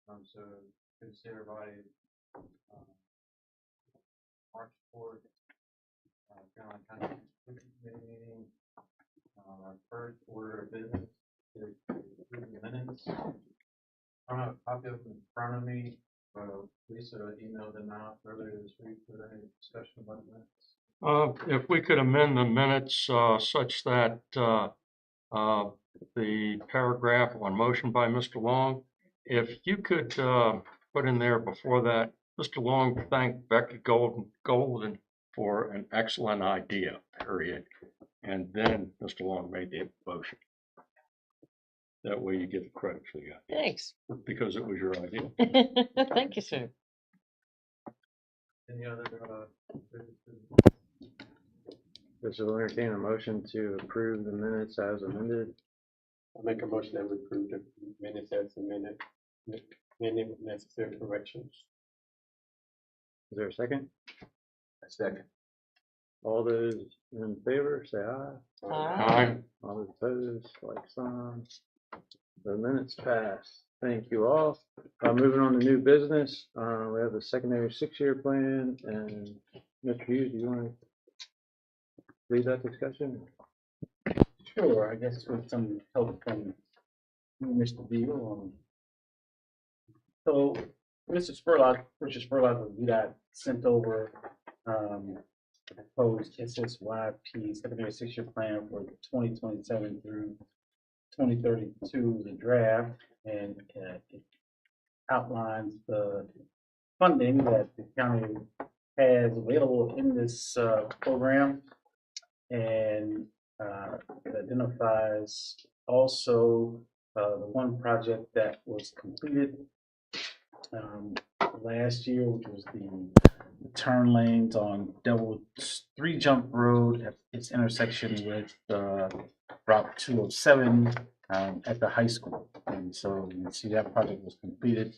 So consider by March 4th, Carolina County Constitution Committee meeting. Our first order of business is to approve the minutes. I don't have a copy of them in front of me. Lisa emailed them out earlier this week. Was there any discussion about minutes? If we could amend the minutes such that the paragraph on motion by Mr. Long, if you could put in there before that, Mr. Long thanked Becky Golden for an excellent idea, period. And then Mr. Long made the motion. That way you get the credit for the idea. Thanks. Because it was your idea. Thank you, sir. Any other, this will entertain a motion to approve the minutes as amended. I'll make a motion that we approve the minutes as amended, with necessary corrections. Is there a second? A second. All those in favor, say aye. Aye. All those opposed, like sign. The minutes pass. Thank you all. Moving on to new business, we have the secondary 6-year plan, and Mr. Hughes, do you want to lead that discussion? Sure, I guess with some help from Mr. Beal. So Richard Spurlock of VDOT sent over proposed SSYP secondary 6-year plan for 2027 through 2032, the draft, and it outlines the funding that the county has available in this program, and it identifies also the one project that was completed last year, which was the turn lanes on Double 3 Jump Road at its intersection with Route 207 at the high school. And so you can see that project was completed.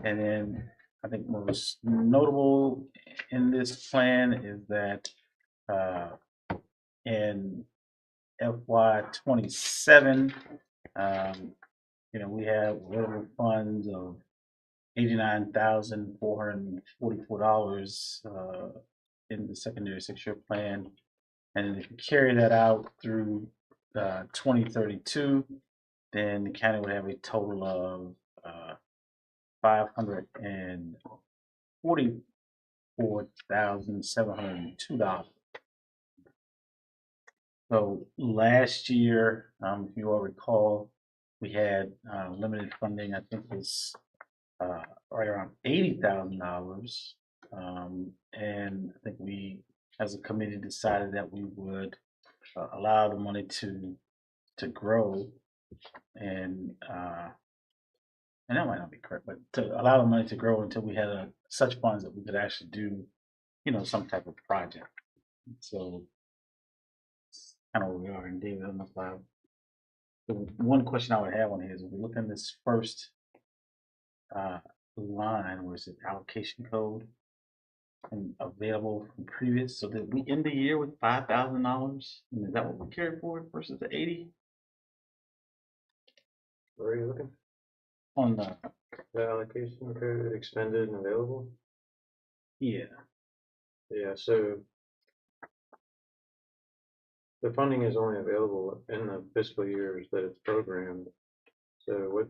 And then I think most notable in this plan is that in FY27, we have available funds of $89,444 in the secondary 6-year plan. And if you carry that out through 2032, then the county would have a total of $544,702. So last year, if you all recall, we had limited funding. I think it was right around $80,000, and I think we, as a committee, decided that we would allow the money to grow, and that might not be correct, but to allow the money to grow until we had such funds that we could actually do, some type of project. So it's kind of where we are. And David, I'm not allowed. The one question I would have on here is, if we look in this first line where it says allocation code and available from previous, so did we end the year with $5,000? And is that what we carried forward versus the 80? Where are you looking? On the allocation code expended and available? Yeah. Yeah, so the funding is only available in the fiscal years that it's programmed. So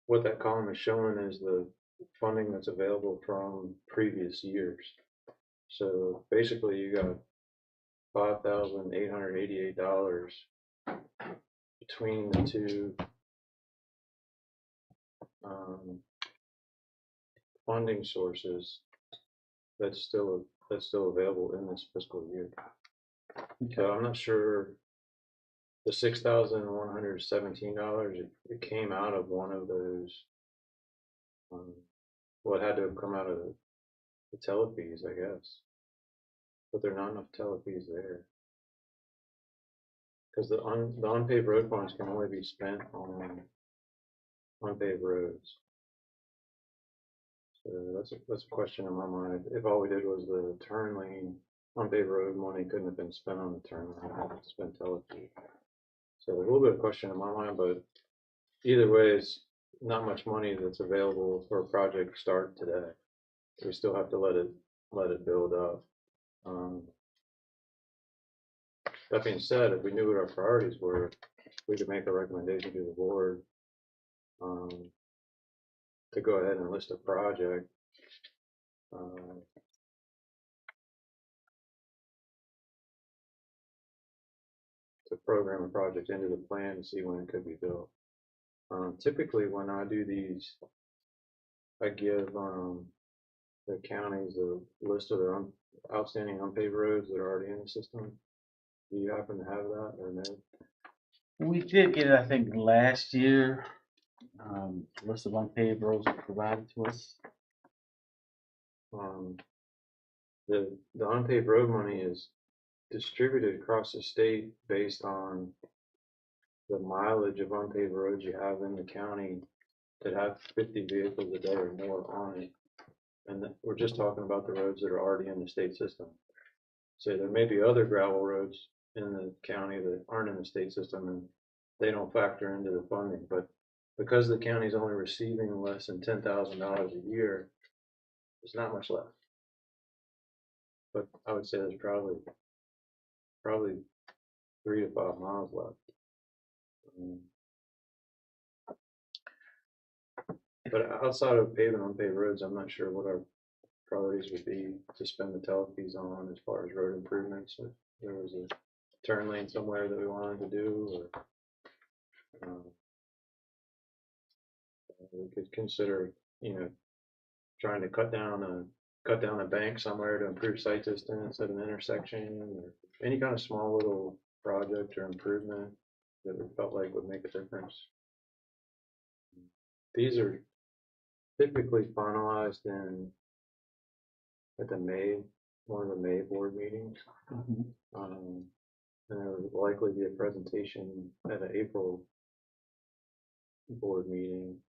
what that column is showing is the funding that's available from previous years. So basically you got $5,888 between the two funding sources that's still available in this fiscal year. So I'm not sure, the $6,117, it came out of one of those, it had to have come out of the tele fees, I guess, but there are not enough tele fees there, because the unpaved road funds can only be spent on unpaved roads. So that's a question in my mind. If all we did was the turn lane, unpaved road money couldn't have been spent on the turn lane, had to spend tele fee. So a little bit of question in my mind, but either way, not much money that's available for a project to start today. We still have to let it build up. That being said, if we knew what our priorities were, we could make a recommendation to the board to go ahead and list a project. To program a project into the plan to see when it could be built. Typically, when I do these, I give the counties a list of their outstanding unpaved roads that are already in the system. Do you happen to have that or no? We did get it, I think, last year. List of unpaved roads provided to us. The unpaved road money is distributed across the state based on the mileage of unpaved roads you have in the county that have 50 vehicles a day or more on it. And we're just talking about the roads that are already in the state system. So there may be other gravel roads in the county that aren't in the state system and they don't factor into the funding. But because the county's only receiving less than $10,000 a year, there's not much left. But I would say there's probably 3 to 5 miles left. But outside of paving unpaved roads, I'm not sure what our priorities would be to spend the tele fees on as far as road improvements. If there was a turn lane somewhere that we wanted to do, or we could consider, trying to cut down a bank somewhere to improve sight distance at an intersection, or any kind of small little project or improvement that we felt like would make a difference. These are typically finalized at one of the May board meetings. And there would likely be a presentation at an April board meeting.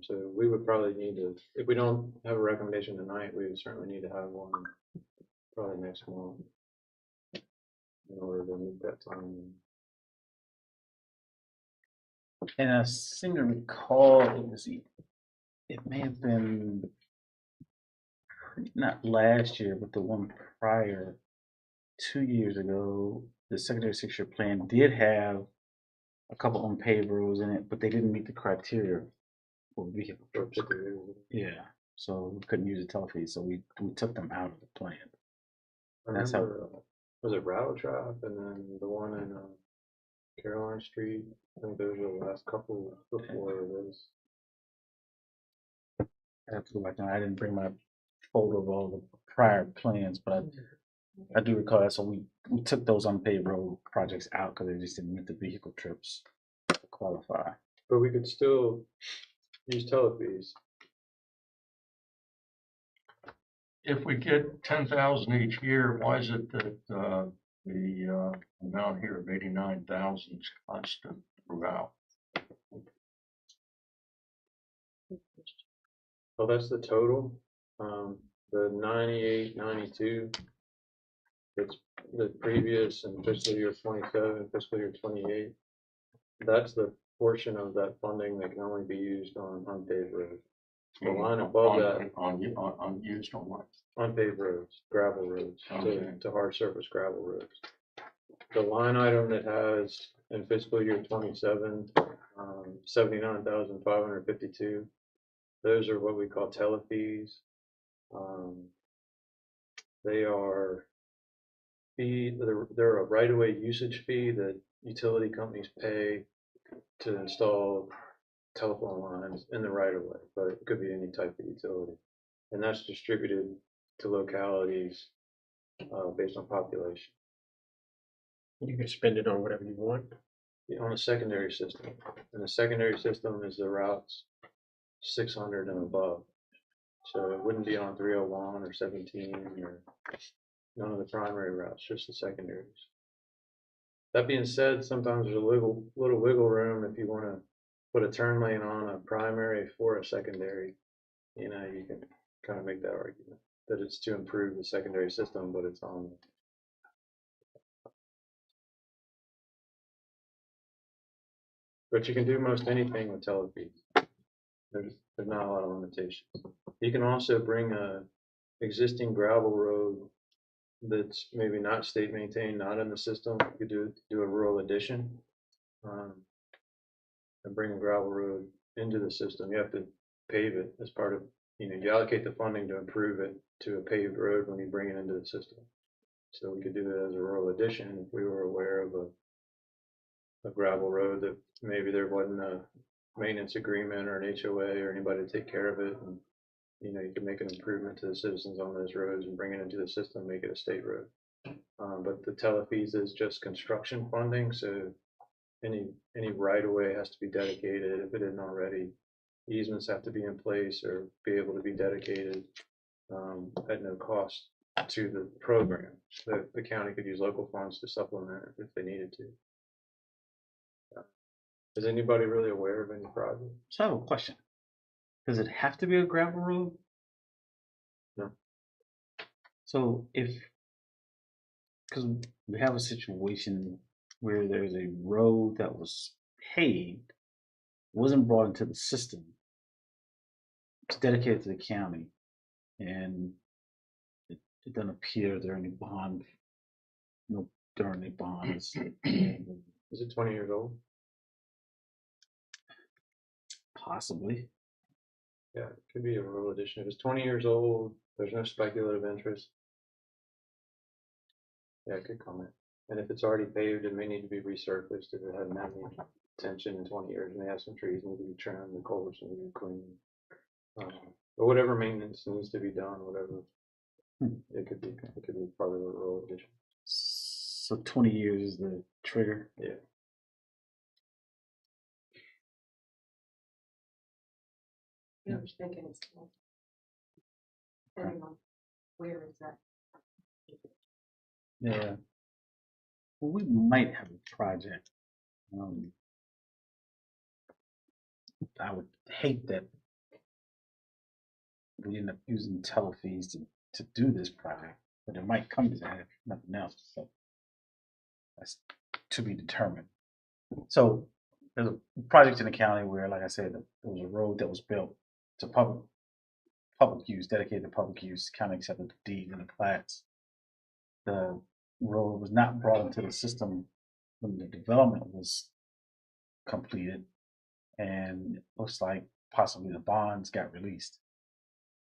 So we would probably need to, if we don't have a recommendation tonight, we would certainly need to have one probably next month in order to meet that time. And I seem to recall it may have been not last year, but the one prior, 2 years ago, the secondary 6-year plan did have a couple unpaved roads in it, but they didn't meet the criteria for vehicle trips. Yeah, so we couldn't use the tele fees, so we took them out of the plan. That's how. Was it Rattle Trap and then the one in Caroline Street? I think those were the last couple before this. I have to go back now. I didn't bring my folder of all the prior plans, but I do recall that. So we took those unpaved road projects out because they just didn't meet the vehicle trips to qualify. But we could still use tele fees. If we get 10,000 each year, why is it that the amount here of 89,000 is constant throughout? Well, that's the total. The 98, 92, that's the previous and fiscal year 27, fiscal year 28. That's the portion of that funding that can only be used on unpaved roads. The line above that on used on what? Unpaved roads, gravel roads, Okay. to hard surface gravel roads. The line item that has in fiscal year 27, 79,552. Those are what we call tele fees. They are they're a right-of-way usage fee that utility companies pay to install telephone lines in the right-of-way, but it could be any type of utility. And that's distributed to localities based on population. You can spend it on whatever you want. On a secondary system. And the secondary system is the routes 600 and above. So it wouldn't be on 301 or 17 or none of the primary routes, just the secondaries. That being said, sometimes there's a little wiggle room if you want to put a turn lane on a primary for a secondary. You can kind of make that argument that it's to improve the secondary system, but it's on. But you can do most anything with telefeeds. There's not a lot of limitations. You can also bring a existing gravel road that's maybe not state maintained, not in the system. You could do a rural addition. And bring a gravel road into the system. You have to pave it as part of, you allocate the funding to improve it to a paved road when you bring it into the system. So we could do that as a rural addition if we were aware of a gravel road that maybe there wasn't a maintenance agreement or an HOA or anybody to take care of it. And, you can make an improvement to the citizens on those roads and bring it into the system, make it a state road. But the telefees is just construction funding, so any right of way has to be dedicated if it isn't already. Easements have to be in place or be able to be dedicated at no cost to the program. The county could use local funds to supplement it if they needed to. Is anybody really aware of any project? So I have a question. Does it have to be a gravel road? No. So because we have a situation where there's a road that was paved, wasn't brought into the system, it's dedicated to the county, and it doesn't appear there are any bonds. No, there aren't any bonds. Is it 20 years old? Possibly. Yeah, it could be a rural addition. If it's 20 years old, there's no speculative interest. Yeah, it could come in. And if it's already paved, it may need to be resurfaced if it hadn't had any attention in 20 years. And they have some trees need to be trimmed, the culverts need to be cleaned. But whatever maintenance needs to be done, whatever, it could be part of a rural addition. So 20 years is the trigger. Yeah. I was thinking it's depending on where is that. Yeah. Well, we might have a project. I would hate that we end up using telefees to do this project, but it might come to that if nothing else. So that's to be determined. So there's a project in the county where, like I said, there was a road that was built to public use, dedicated to public use. County accepted the deed and the plats. The road was not brought into the system when the development was completed, and it looks like possibly the bonds got released.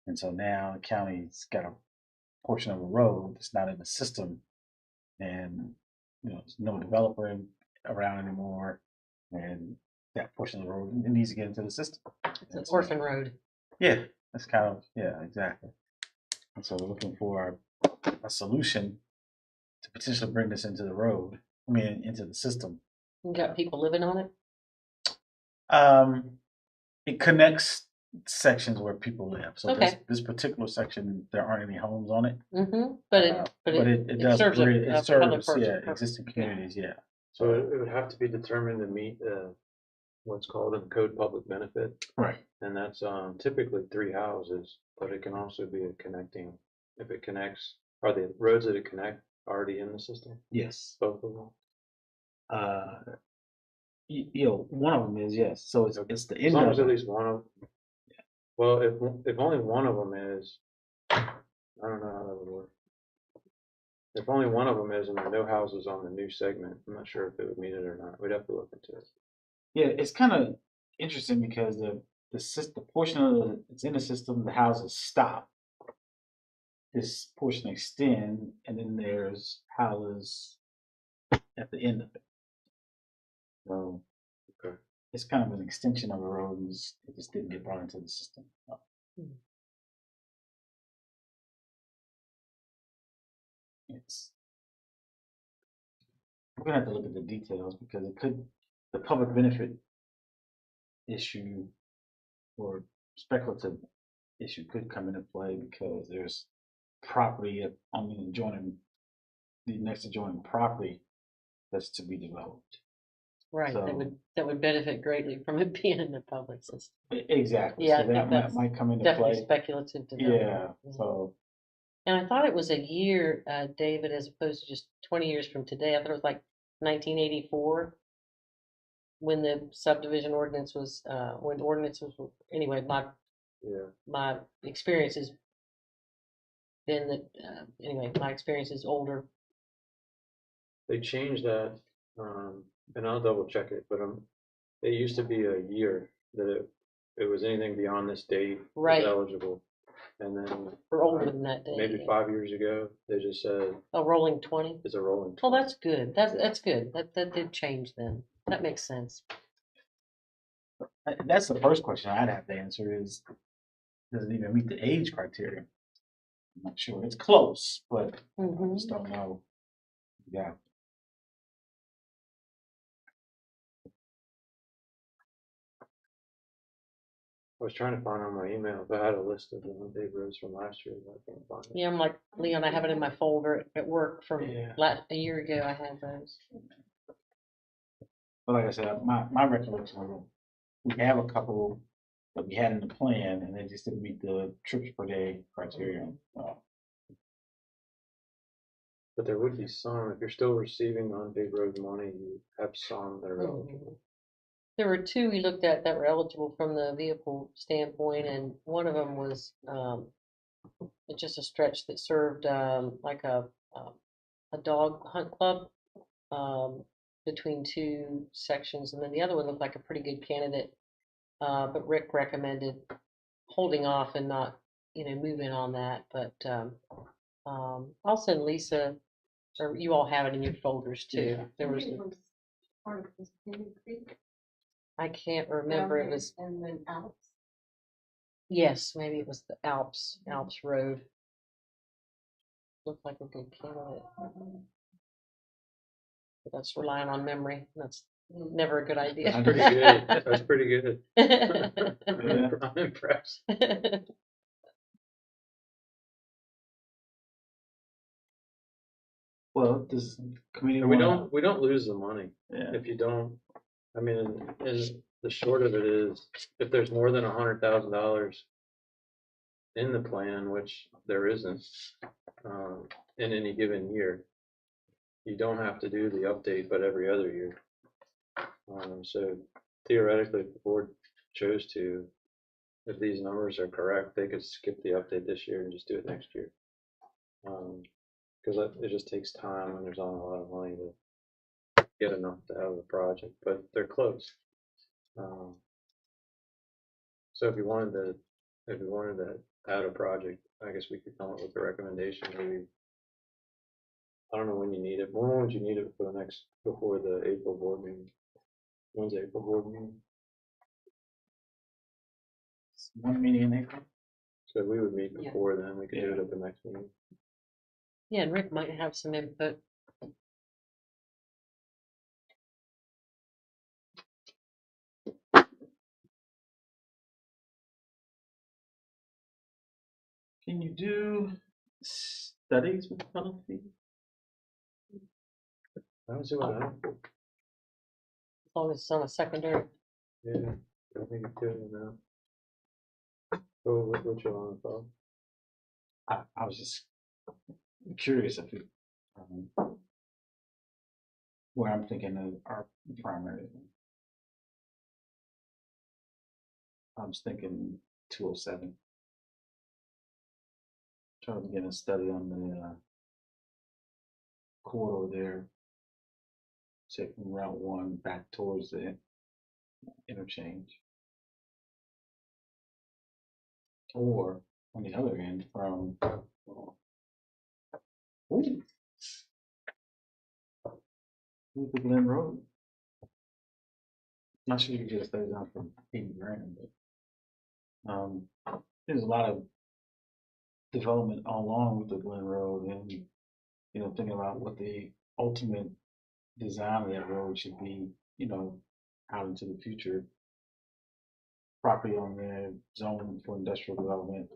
And so now the county's got a portion of a road that's not in the system, and there's no developer around anymore, and that portion of the road it needs to get into the system. It's an orphan road. Yeah, that's kind of exactly. And so we're looking for a solution to potentially bring this into the road. I mean, into the system. You got people living on it? It connects sections where people live. So Okay. this particular section, there aren't any homes on it. Mm-hmm. But it does serves bridge- a it serves purpose. existing communities. Yeah. So it would have to be determined to meet what's called a code public benefit. Right. And that's typically 3 houses, but it can also be a connecting, if it connects, are the roads that it connect already in the system? Yes. Both of them? One of them is yes. So it's the As end long of as at it. least one of, well, if only one of them is, I don't know how that would work. If only one of them is and there are no houses on the new segment, I'm not sure if it would meet it or not. We'd have to look into it. Yeah, it's kind of interesting because the portion of it's in the system, the houses stop. This portion extend, and then there's houses at the end of it. So Okay. it's kind of an extension of the road, and it just didn't get brought into the system. We're gonna have to look at the details because the public benefit issue or speculative issue could come into play because there's property on the next adjoining property that's to be developed. Right, So- that would benefit greatly from it being in the public system. Exactly. Yeah, I So think that that's might come into Definitely play. speculative Yeah. development. So And I thought it was a year, David, as opposed to just 20 years from today. I thought it was like 1984. when the subdivision ordinance was, when ordinances were, anyway, Yeah. my experience has been that, anyway, my experience is older. They changed that, and I'll double check it, but, it used to be a year that it was anything beyond this date was Right. eligible. And then Or older than that day. maybe 5 years ago, they just said A rolling 20? it's a rolling. Oh, that's good. That's good. That did change then. That makes sense. That's the first question I'd have to answer is, does it even meet the age criteria? I'm not sure. It's close, but I Mhm. just don't know. Yeah. I was trying to find on my emails. I had a list of the unpaved roads from last year, but I can't find it. Yeah, I'm like, Leon, I have it in my folder at work from Yeah. a year ago. I had those. But like I said, my recollection of it, we have a couple that we had in the plan and they just didn't meet the trips per day criteria. But there would be some, if you're still receiving unpaved road money, you have some that are eligible. There were two we looked at that were eligible from the vehicle standpoint, and one of them was just a stretch that served like a dog hunt club between two sections, and then the other one looked like a pretty good candidate. But Rick recommended holding off and not, moving on that. But I'll send Lisa, or you all have it in your folders too. Yeah. There was, Part of this Canyon Creek. I can't remember, it was, And then Alps. yes, maybe it was the Alps Road. Looked like a good candidate. But that's relying on memory. That's never a good idea. I Pretty good. That's pretty good. Yeah. I'm impressed. Well, this committee. And we don't lose the money Yeah. if you don't, I mean, and the short of it is, if there's more than $100,000 in the plan, which there isn't, in any given year, you don't have to do the update, but every other year. So theoretically, if the board chose to, if these numbers are correct, they could skip the update this year and just do it next year. Because it just takes time and there's not a lot of money to get enough to have a project, but they're close. So if you wanted to add a project, I guess we could come up with a recommendation, maybe. I don't know when you need it. When would you need it before the April board meeting? When's the April board meeting? One meeting in April. So we would meet Yeah. before then, we could do Yeah. it at the next meeting. Yeah, and Rick might have some input. Can you do studies with penalty? I don't see why not. As long as it's on a secondary. Yeah, I think it's good enough. So what you want to thought? I was just curious if it, where I'm thinking of our primary. I was thinking 207. Trying to get a study on the corridor there. Say from Route 1 back towards the interchange. Or on the other end from ooh, the Glen Road. Not sure you can get a study down from 80 grand, but there's a lot of development along with the Glen Road and thinking about what the ultimate design of that road should be, out into the future. Property on there zoned for industrial development,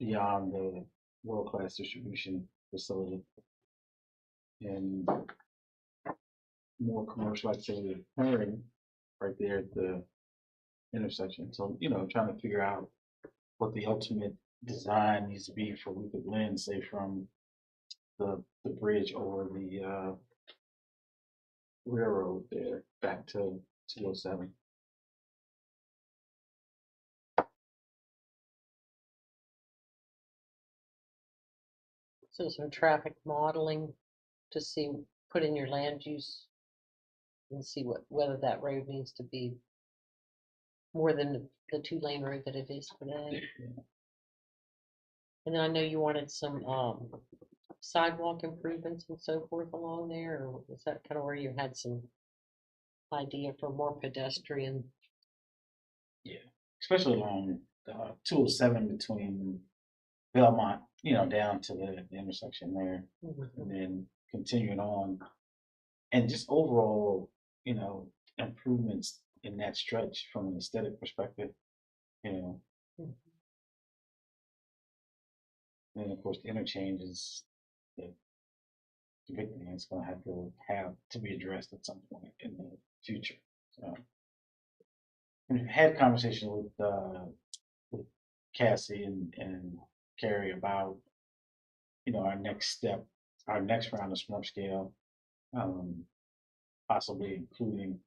beyond the world-class distribution facility. And more commercial activity occurring right there at the intersection. So, trying to figure out what the ultimate design needs to be for Luther Glen, say from the bridge over the railroad there back to 207. So some traffic modeling to see, put in your land use and see whether that road needs to be more than the 2-lane road that it is today. And then I know you wanted some, sidewalk improvements and so forth along there, or was that kind of where you had some idea for more pedestrian? Especially along 207 between Belmont, down to the intersection there, and then continuing on, and just overall, improvements in that stretch from an aesthetic perspective, Mhm. and of course the interchange is the big thing that's going to have to be addressed at some point in the future. So, we've had conversations with Cassie and Carrie about, our next step, our next round of smart scale, possibly including,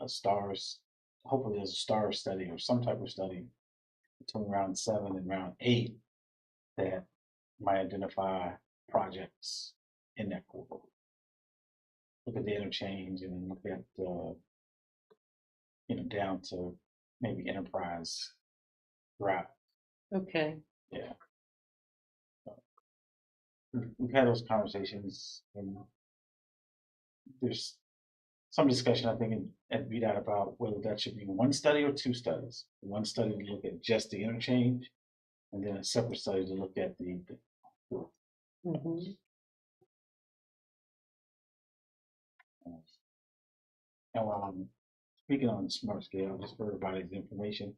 a stars, hopefully there's a star study or some type of study between round 7 and round 8 that might identify projects in that corridor. Look at the interchange and then look at, down to maybe Enterprise Drive. Okay, Yeah. We've had those conversations, and there's some discussion, I think, at VDOT about whether that should be one study or 2 studies. One study to look at just the interchange, and then a separate study to look at the mhm, and while I'm speaking on smart scale, just for everybody's information,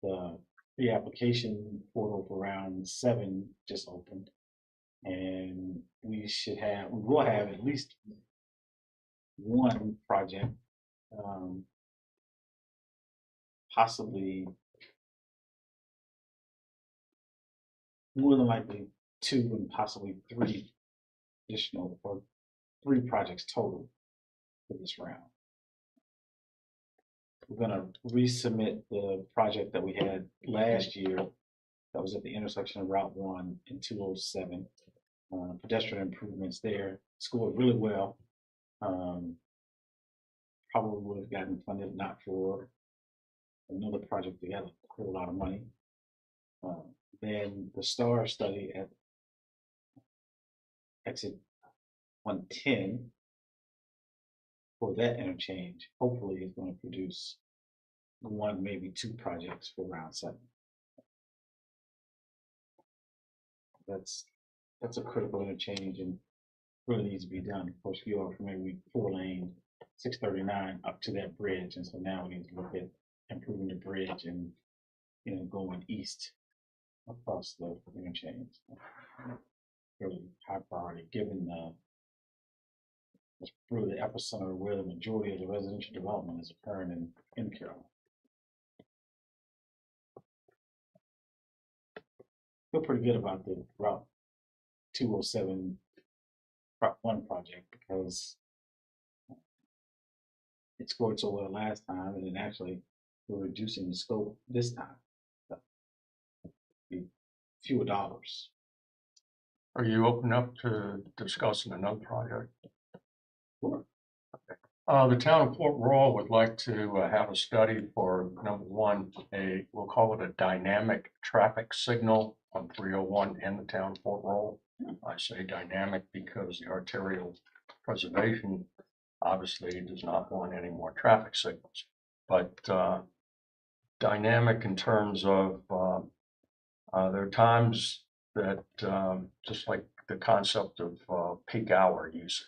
the application portal for round 7 just opened, and we will have at least one project, possibly more than likely 2 and possibly 3 additional, or 3 projects total for this round. We're gonna resubmit the project that we had last year that was at the intersection of Route 1 and 207. Pedestrian improvements there scored really well. Probably would have gotten funded not for another project that had a whole lot of money. Then the STAR study at exit 110 for that interchange, hopefully is going to produce 1, maybe 2 projects for round 7. That's a critical interchange and really needs to be done. Of course, you are familiar with 4-lane 639 up to that bridge, and so now we need to look at improving the bridge and going east across the interchange. Really high priority, given it's really the epicenter where the majority of the residential development is occurring in Carroll. Feel pretty good about the Route 207 Route 1 project because it scored so well last time, and then actually we're reducing the scope this time. So, fewer dollars. Are you open up to discussing another project? Sure. The town of Port Royal would like to have a study for, number one, we'll call it a dynamic traffic signal on 301 in the town of Port Royal. I say dynamic because the arterial preservation obviously does not want any more traffic signals, but dynamic in terms of there are times that just like the concept of peak hour usage.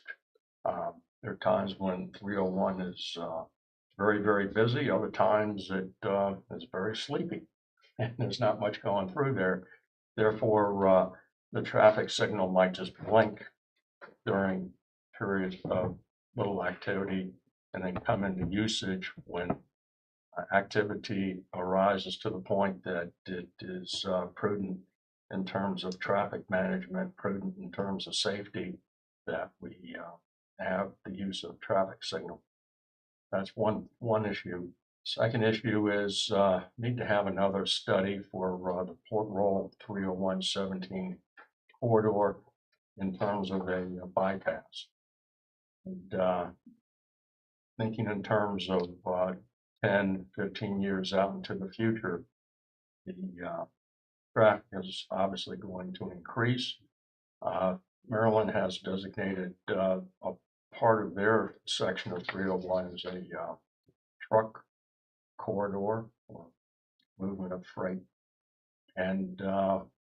There are times when 301 is very, very busy. Other times it is very sleepy and there's not much going through there. Therefore, the traffic signal might just blink during periods of little activity and then come into usage when activity arises to the point that it is prudent in terms of traffic management, prudent in terms of safety, that we have the use of traffic signal. That's one issue. Second issue is need to have another study for the Port Royal 301-17 corridor in terms of a bypass. And thinking in terms of 10, 15 years out into the future, the traffic is obviously going to increase. Maryland has designated a part of their section of 301 as a truck corridor or movement of freight. And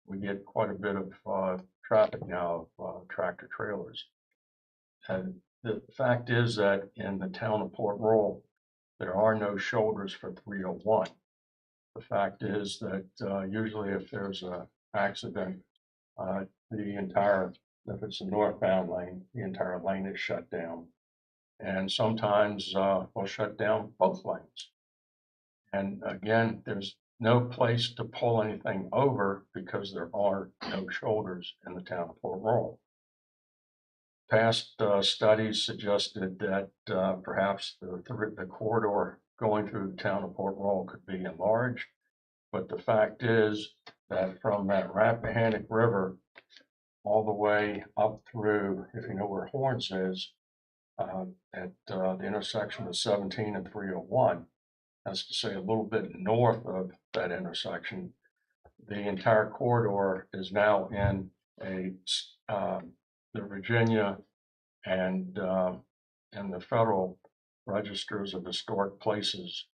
we get quite a bit of traffic now of tractor trailers. And the fact is that in the town of Port Royal, there are no shoulders for 301. The fact is that usually if there's an accident, the entire, if it's a northbound lane, the entire lane is shut down. And sometimes we'll shut down both lanes. And again, there's no place to pull anything over because there are no shoulders in the town of Port Royal. Past studies suggested that perhaps the corridor going through the town of Port Royal could be enlarged. But the fact is that from that Rappahannock River all the way up through, if you know where Horns is, at the intersection of 17 and 301, that's to say a little bit north of that intersection, the entire corridor is now in the Virginia and the federal registers of historic places.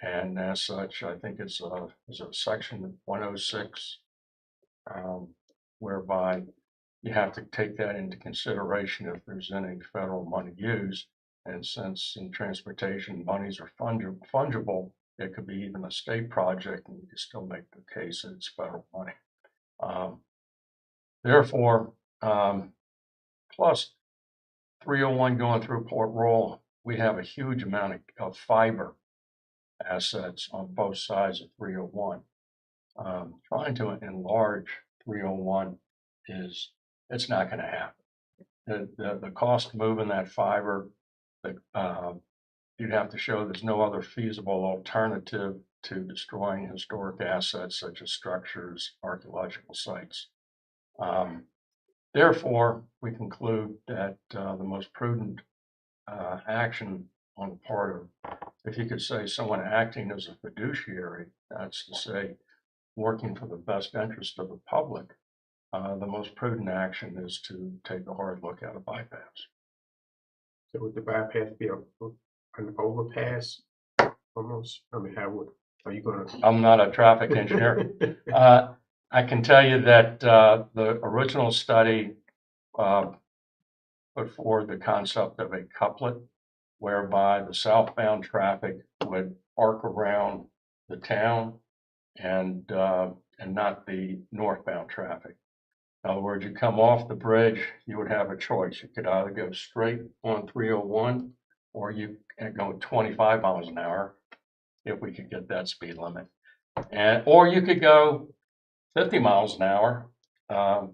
And as such, I think it's a section 106, whereby you have to take that into consideration if there's any federal money used. And since in transportation monies are fungible, it could be even a state project and you can still make the case that it's federal money. Therefore, plus 301 going through Port Royal, we have a huge amount of fiber assets on both sides of 301. Trying to enlarge 301 it's not going to happen. The cost of moving that fiber, you'd have to show there's no other feasible alternative to destroying historic assets such as structures, archaeological sites. Therefore, we conclude that the most prudent action on the part of, if you could say someone acting as a fiduciary, that's to say working for the best interest of the public, the most prudent action is to take a hard look at a bypass. So would the bypass be an overpass almost? I mean, are you gonna? I'm not a traffic engineer. I can tell you that the original study put forward the concept of a couplet whereby the southbound traffic would arc around the town and not the northbound traffic. In other words, you come off the bridge, you would have a choice. You could either go straight on 301 or you go 25 miles an hour if we could get that speed limit. Or you could go 50 miles an hour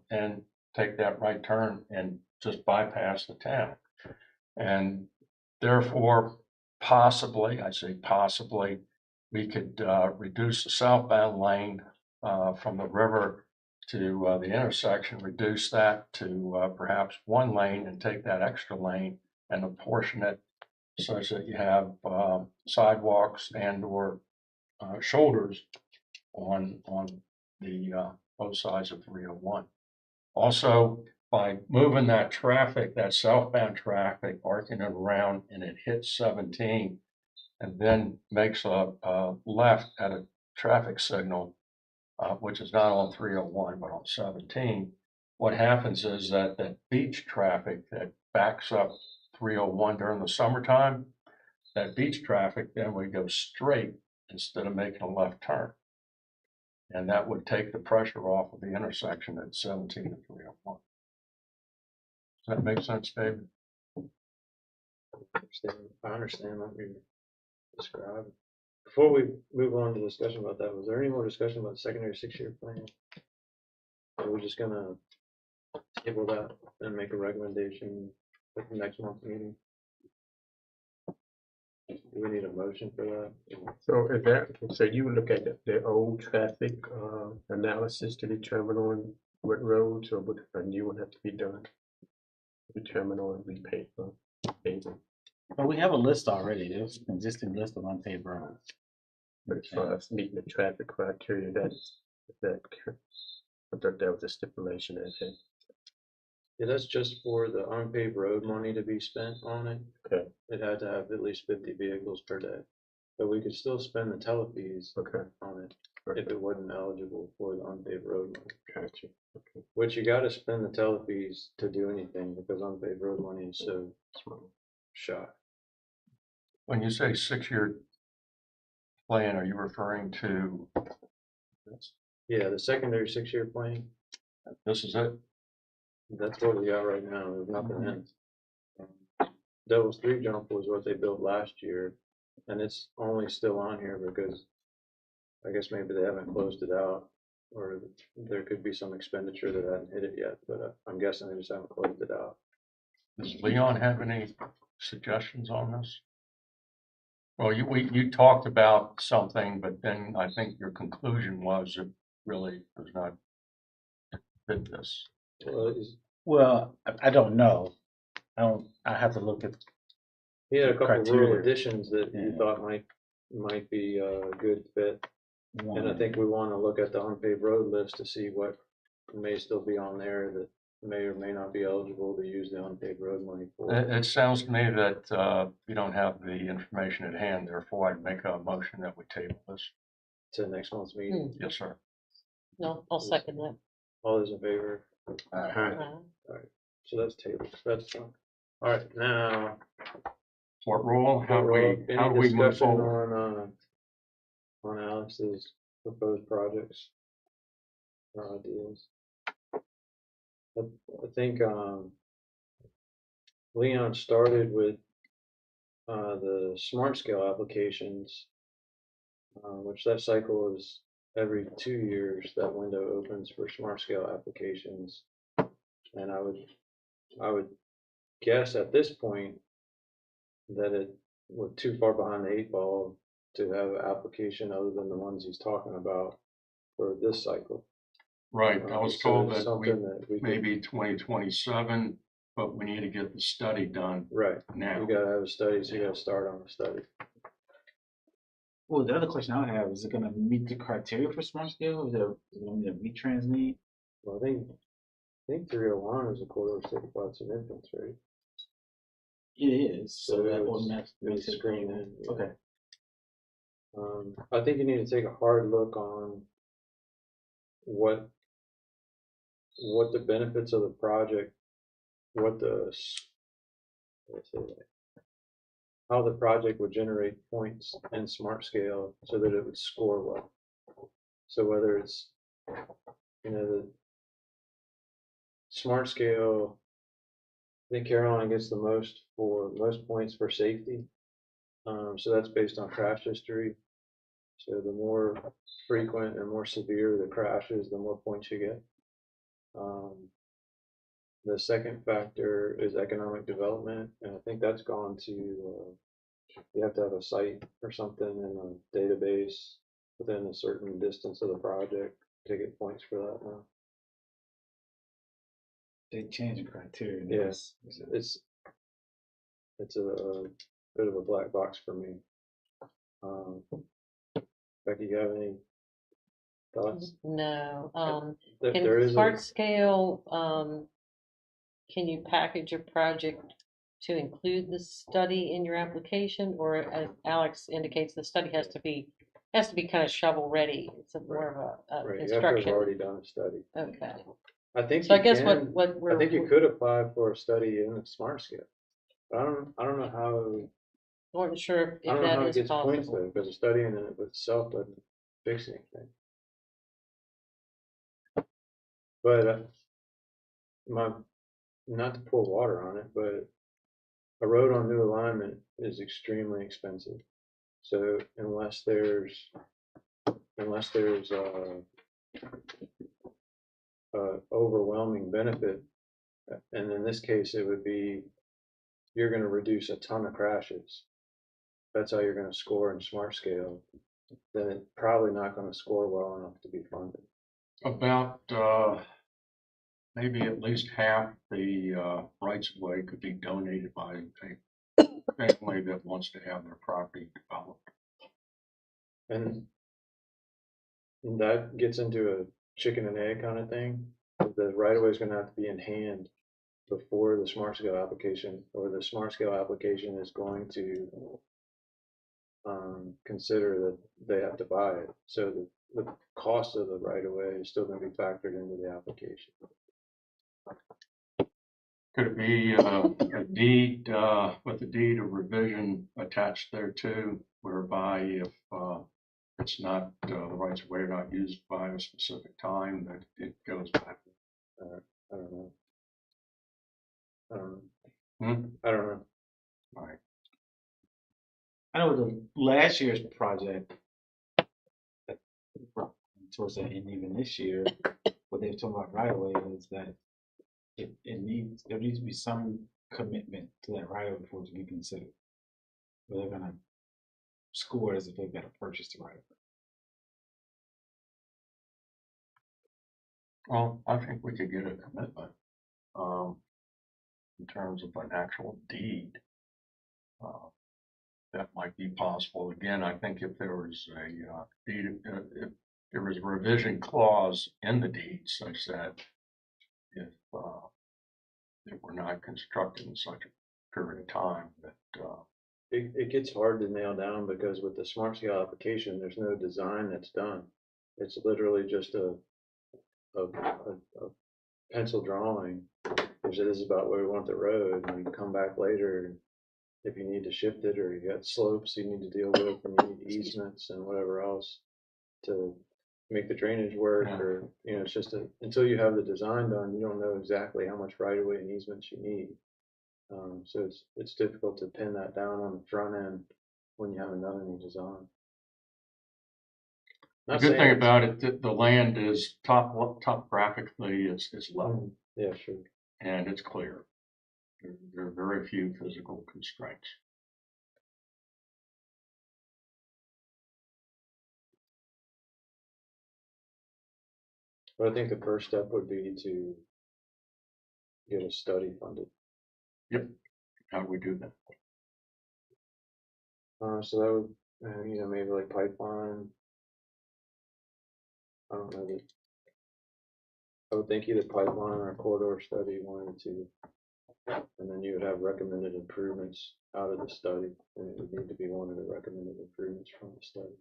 and take that right turn and just bypass the town. And therefore, possibly, I say possibly, we could reduce the southbound lane from the river to the intersection, reduce that to perhaps one lane and take that extra lane and apportion it such that you have sidewalks and or shoulders on the both sides of 301. Also, by moving that traffic, that southbound traffic, arcing it around, and it hits 17 and then makes a left at a traffic signal, which is not on 301 but on 17, what happens is that that beach traffic that backs up 301 during the summertime, that beach traffic then would go straight instead of making a left turn. And that would take the pressure off of the intersection at 17 and 301. Does that make sense, David? I understand what you're describing. Before we move on to discussion about that, was there any more discussion about the secondary 6-year plan? Or are we just gonna table that and make a recommendation at the next month's meeting. Do we need a motion for that? So is that, so you look at the old traffic, analysis to determine on what roads or what a new one have to be done? Determine on repay, paving, But we have a list already. There's an existing list of unpaved roads. but as far as meeting the traffic criteria, I thought that was a stipulation that had. Yeah, that's just for the unpaved road money to be spent on it. Okay. It had to have at least 50 vehicles per day. But we could still spend the tele fees Okay, on it if it wasn't eligible for the unpaved road money. gotcha, okay, Which you gotta spend the tele fees to do anything because unpaved road money is so small. shot. When you say 6-year plan, are you referring to this? Yeah, the secondary 6-year plan, This is it? that's what we got right now. There's nothing in it. Devil's 3 jump was what they built last year, and it's only still on here because I guess maybe they haven't closed it out, or there could be some expenditure that hasn't hit it yet, but I'm guessing they just haven't closed it out. Does Leon have any suggestions on this? Well, you talked about something, but then I think your conclusion was it really does not fit this. Well, Well, I don't know. I have to look at, he had a couple of rural Criteria. additions that you Yeah. thought might be a good fit. one. And I think we want to look at the unpaved road list to see what may still be on there that may or may not be eligible to use the unpaved road money for. It sounds to me that you don't have the information at hand, therefore I'd make a motion that we table this. To next month's meeting. Yes, sir. No, I'll second that. All those in favor? Alright, So that's tabled. That's fine. All right, now, What rule? How do any we move discussion forward? on Alex's proposed projects? Or ideas? I think, Leon started with, the smart scale applications, which that cycle is every 2 years, that window opens for smart scale applications. And I would guess at this point that we're too far behind the 8 ball to have an application other than the ones he's talking about for this cycle. Right, I was So told it's that we something that we could- maybe 2027, but we need to get the study done Right, now. you gotta have a study, so you gotta start on a study. Well, the other question I have, is it gonna meet the criteria for smart scale? Is it gonna meet a V-Trans need? Well, I think 301 is a corridor certified significance, right? It is, so So that it's- automatically makes it's it screened green. in, yeah. Okay. I think you need to take a hard look on what the benefits of the project, how the project would generate points in smart scale so that it would score well. So whether it's, the smart scale, I think Caroline gets the most points for safety. So that's based on crash history. So the more frequent and more severe the crashes, the more points you get. The second factor is economic development, and I think that's gone to, you have to have a site or something in a database within a certain distance of the project to get points for that now. They changed the criteria. Yes, it's a bit of a black box for me. Becky, you have any thoughts? No, There can is smart scale, can you package your project to include the study in your application? Or as Alex indicates, the study has to be kind of shovel ready. It's more of a right, you have to have construction. already done a study. Okay, I think so I you guess can, what we're. I think you could apply for a study in the smart scale. But I don't know how, Wasn't sure I if don't know that how it is gets points possible. though, because the study in it itself doesn't fix anything. But not to pour water on it, but a road on new alignment is extremely expensive. So unless there's a overwhelming benefit. And in this case, it would be, you're gonna reduce a ton of crashes. That's how you're gonna score in Smart Scale. Then it's probably not gonna score well enough to be funded. About, maybe at least half the, rights of way could be donated by a family that wants to have their property developed. And that gets into a chicken and egg kind of thing. The right of way is gonna have to be in hand before the Smart Scale application, or the Smart Scale application is going to consider that they have to buy it. So the cost of the right of way is still gonna be factored into the application. Could it be, a deed, with a deed of revision attached there too, whereby if, it's not, the rights of way are not used by a specific time, that it goes back? I don't know. Hmm? I don't know. All right. I know the last year's project, towards the end, even this year, what they were talking about right away is that there needs to be some commitment to that right away before it to be considered. Where they're gonna score it as if they've got to purchase the right away. Well, I think we could get a commitment, in terms of an actual deed. That might be possible. Again, I think if there was a, deed, if there was a revision clause in the deed such that if, it were not constructed in such a period of time that, It gets hard to nail down because with the Smart Scale application, there's no design that's done. It's literally just a pencil drawing. Which it is about where we want the road, and we can come back later if you need to shift it, or you got slopes you need to deal with, and you need easements and whatever else to make the drainage work, Yeah. or, it's just until you have the design done, you don't know exactly how much right of way and easements you need. So it's difficult to pin that down on the front end when you haven't done any design. the Not good saying thing it's- about it, that the land is topographically, it's level Yeah, sure. and it's clear. There are very few physical constraints. But I think the first step would be to get a study funded. How do we do that? So that would, maybe like pipeline. I don't know that. I would think either pipeline or a corridor study, one or two. And then you would have recommended improvements out of the study, and it would need to be one of the recommended improvements from the study.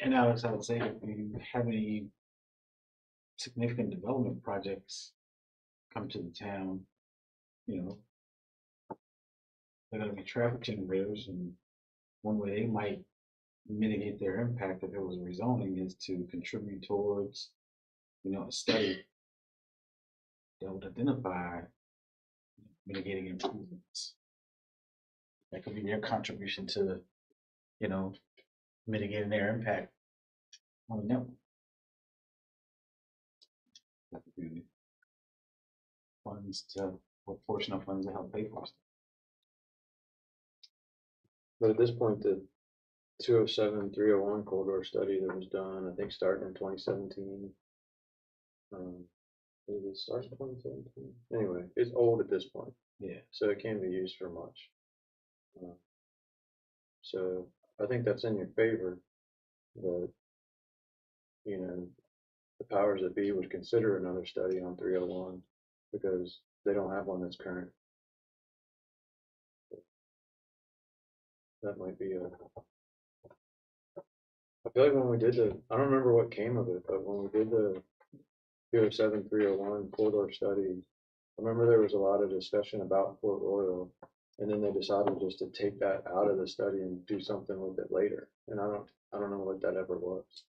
And Alex, I would say if you have any significant development projects come to the town, they're gonna be traffic generators, and one way they might mitigate their impact if it was rezoning is to contribute towards, a study that would identify mitigating improvements. That could be their contribution to, mitigating their impact on the network. That could be funds to, or portion of funds to help pay for stuff. But at this point, the 207, 301 corridor study that was done, I think starting in 2017. Did it start in 2017? Anyway, it's old at this point. Yeah. So it can't be used for much. So I think that's in your favor, that, the powers that be would consider another study on 301 because they don't have one that's current. That might be I feel like when we did I don't remember what came of it, but when we did the 207, 301 corridor study, I remember there was a lot of discussion about Port Royal, and then they decided just to take that out of the study and do something with it later. And I don't know what that ever was.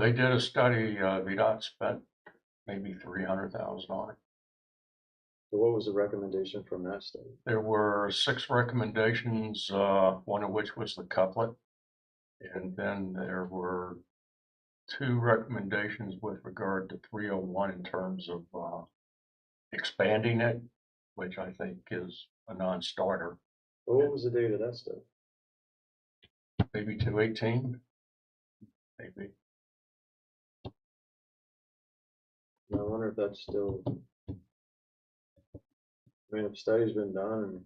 They did a study, VDOT spent maybe 300,000 on it. So what was the recommendation from that study? There were 6 recommendations, one of which was the couplet. And then there were two recommendations with regard to 301 in terms of expanding it, which I think is a non-starter. What was the date of that stuff? Maybe 218, maybe. I wonder if that's still, I mean, if study's been done, and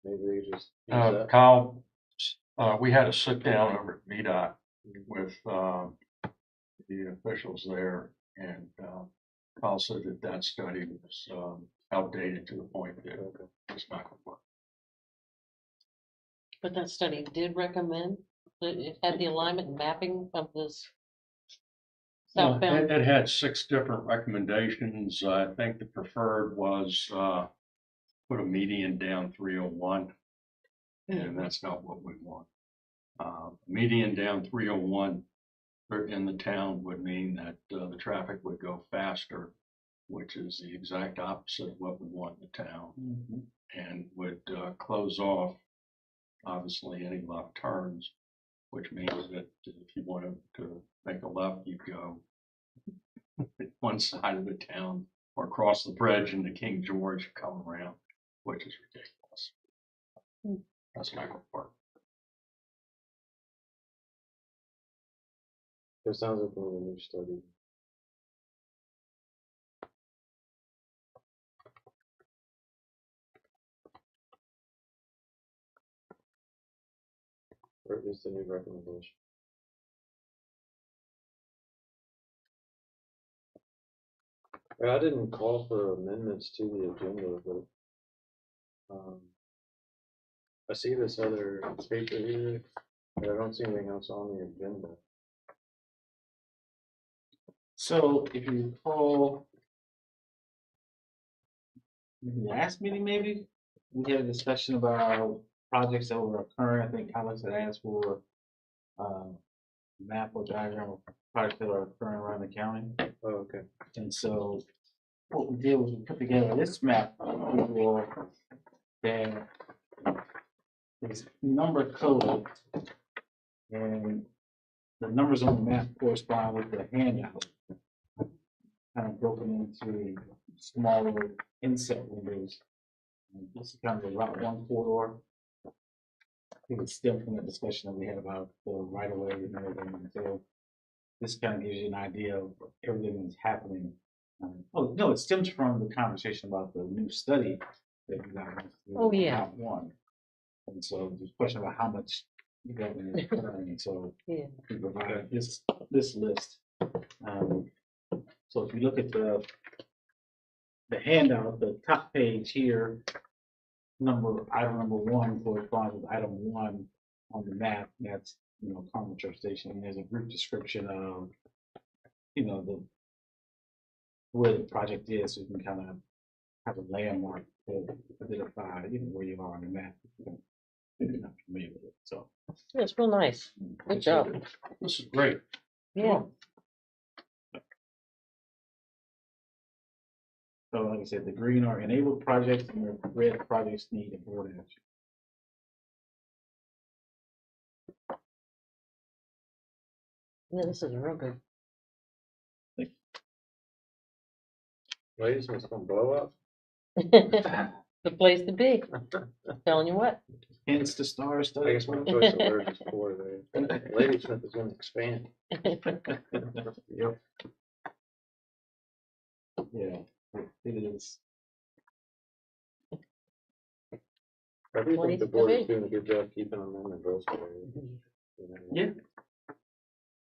maybe they just use that. Kyle, we had a sit down over at VDOT with the officials there, and Kyle said that that study was outdated to the point that it's not going to work. But that study did recommend that it had the alignment and mapping of this southbound. It had 6 different recommendations. I think the preferred was put a median down 301, and that's not what we want. Median down 301 in the town would mean that the traffic would go faster, which is the exact opposite of what we want in the town, and would close off, obviously, any left turns, which means that if you wanted to make a left, you'd go one side of the town or cross the bridge into King George, come around, which is ridiculous. That's not going to work. It sounds like we need a new study. Or at least a new recommendation. I didn't call for amendments to the agenda, but I see this other paper here, but I don't see anything else on the agenda. So if you recall, maybe last meeting, maybe, we had a discussion about projects that were occurring. I think Alex had asked for map or diagram of projects that are occurring around the county. Oh, okay. And so what we did was we put together this map for that is number coded, and the numbers on the map correspond with the handout, kind of broken into smaller inset windows. And this is kind of the Route 1 corridor. I think it stemmed from the discussion that we had about the right of way and everything. And so this kind of gives you an idea of everything that's happening. Oh, no, it stems from the conversation about the new study that we got. Oh, yeah. Route 1. And so there's a question about how much government is occurring. And so Yeah. we provided this list. So if you look at the handout, the top page here, item number 1 corresponds with item 1 on the map. That's, Carmel Church Station. And there's a brief description of, the where the project is, so you can kind of have a landmark to identify, where you are on the map. If you're not familiar with it. So Yeah, it's real nice. Good job. This is great. Yeah. So like I said, the green are enabled projects and the red projects need a board action. Yeah, this is real good. Ladies must come blow up. The place to be. Telling you what. Hence the star I study. guess my choice of words is poor there. Ladysmith is going to expand. Yep. Yeah, it is. I do think Place the to board is be. doing a good job keeping them in the growth area. Yeah.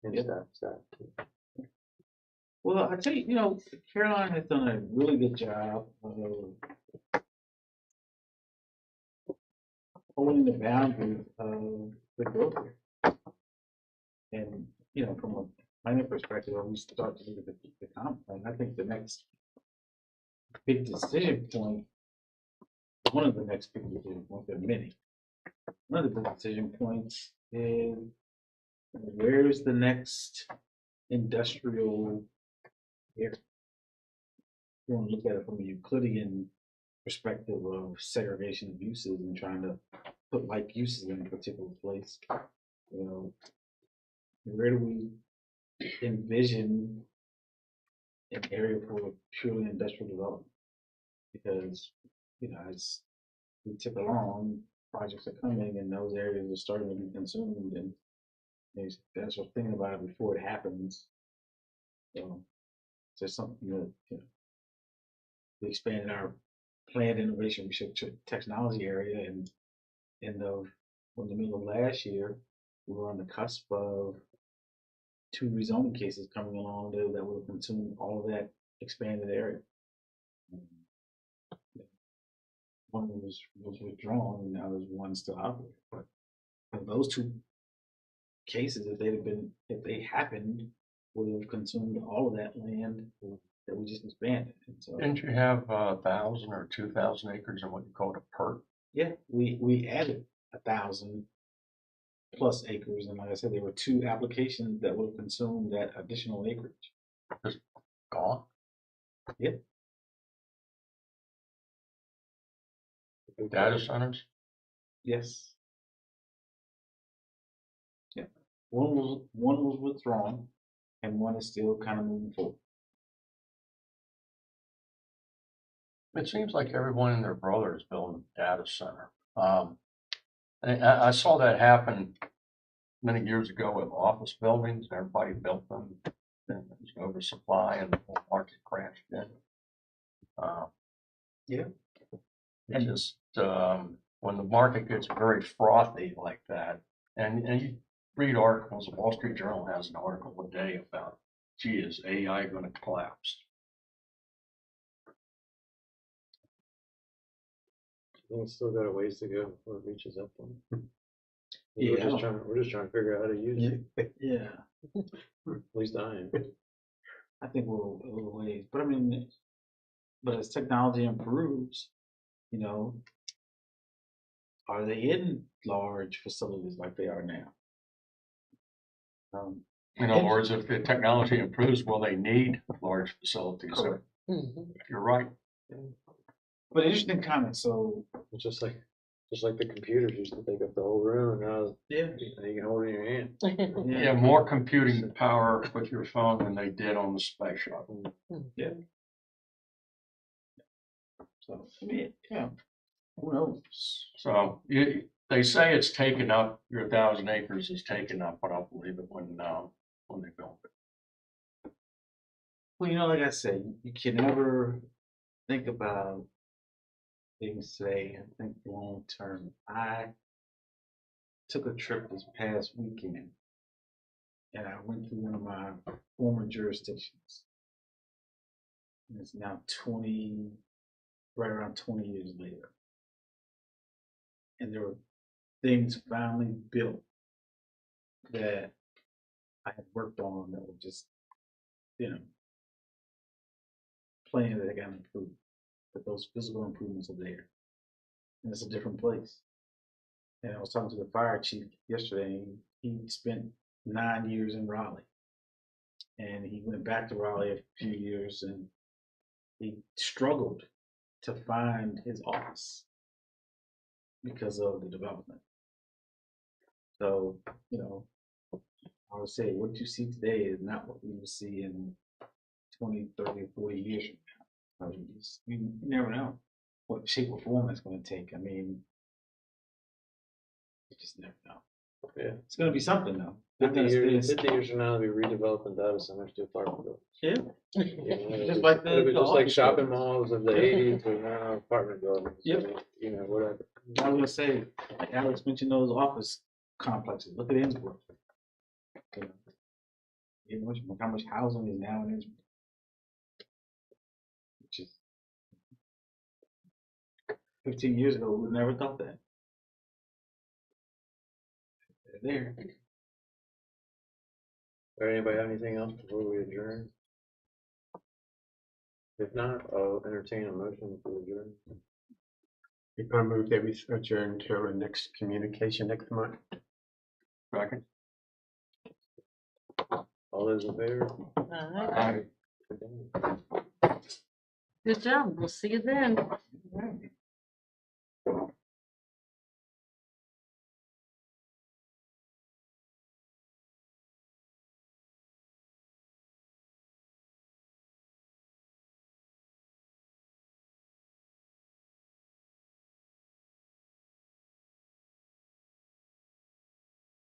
And Yeah. staff. Well, I tell you, Caroline has done a really good job of holding the boundaries of the growth area. And, from a planning perspective, when we start to look at the comp plan, I think the next big decision point, one of the next big decision points, there are many. One of the big decision points is where's the next industrial area? You want to look at it from a Euclidean perspective of segregation of uses and trying to put like uses in a particular place. Where do we envision an area for purely industrial development. Because, as we tip along, projects are coming and those areas are starting to be consumed and that's what thinking about it before it happens. So, it's just something that, we expanded our planned innovation research technology area and in the middle of last year, we were on the cusp of 2 rezoning cases coming along that would have consumed all of that expanded area. One was withdrawn and now there's one still out there. But those 2 cases, if they happened, would have consumed all of that land that we just expanded. And so, Didn't you have 1,000 or 2,000 acres in what you called a PERT? yeah, we added 1,000 plus acres, and like I said, there were 2 applications that would have consumed that additional acreage. Gone? Yep. Data centers? Yes. Yeah. One was withdrawn, and one is still kind of moving forward. It seems like everyone and their brother is building a data center. I saw that happen many years ago with office buildings. Everybody built them, and there was an oversupply, and the whole market crashed in. Yeah. It just when the market gets very frothy like that, and you read articles, the Wall Street Journal has an article a day about, gee, is AI going to collapse? I think it's still got a ways to go before it reaches that point. Yeah, We're just trying to figure out how to use it. Yeah. At least I am. I think we're a little ways, but I mean, as technology improves, are they in large facilities like they are now? In other words, if the technology improves, will they need large facilities? So Mhm. you're right. But interesting comment. So It's just like the computers used to take up the whole room, and now yeah, you can hold it in your hand. Yeah, more computing power with your phone than they did on the space shuttle. so I mean, yeah, who knows? So they say it's taken up, your 1,000 acres is taken up, but I'll believe it when they build it. Well, like I said, you can never think about things today and think long term. I took a trip this past weekend and I went through one of my former jurisdictions. And it's now right around 20 years later. And there were things finally built that I had worked on that were just, plain that they got improved. But those physical improvements are there. And it's a different place. And I was talking to the fire chief yesterday, and he spent 9 years in Raleigh. And he went back to Raleigh a few years and he struggled to find his office because of the development. So, I would say what you see today is not what we will see in 20, 30, 40 years from now. You never know what shape or form it's going to take. I mean, you just never know. Yeah. It's going to be something though. 50 years from now, they'll be redeveloping data centers to apartment buildings. Yeah. Just like the just like office shopping buildings. malls of the 80s or now apartment buildings. Yep. Whatever. I was gonna say, like Alex mentioned, those office complexes. Look at Innsbruck. How much housing is now in Innsbruck? Which is 15 years ago, we would never thought that. They're there. Or anybody have anything else before we adjourn? If not, I'll entertain a motion to adjourn. If I move that we adjourn to our next communication next month. Second. All those in favor? All right. Good job. We'll see you then.